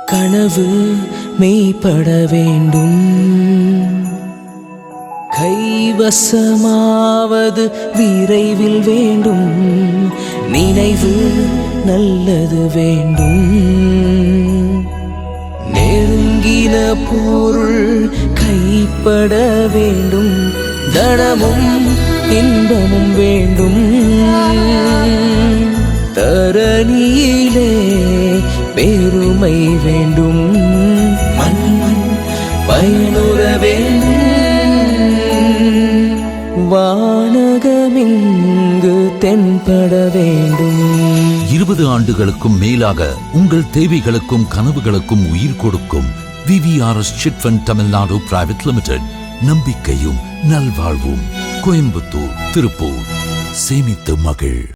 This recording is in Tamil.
கனவு மெய்ப்பட வேண்டும், கைவசமாவது விரைவில் வேண்டும், நினைவு நல்லது வேண்டும், நெருங்கின பொருள் கைப்பட வேண்டும், தனமும் இன்பமும் வேண்டும், தரணியிலே பெருமை வேண்டும், மண் பயனுற வேண்டும், வானகமிங்கு தென்பட வேண்டும். 20 ஆண்டுகளுக்கும் மேலாக உங்கள் தேவைகளுக்கும் கனவுகளுக்கும் உயிர் கொடுக்கும் VVRS Chit Fund Tamil Nadu private limited. நம்பிக்கையும் நல்வாழ்வும். கோயம்புத்தூர், திருப்பூர். சேமித்து மகிழ்.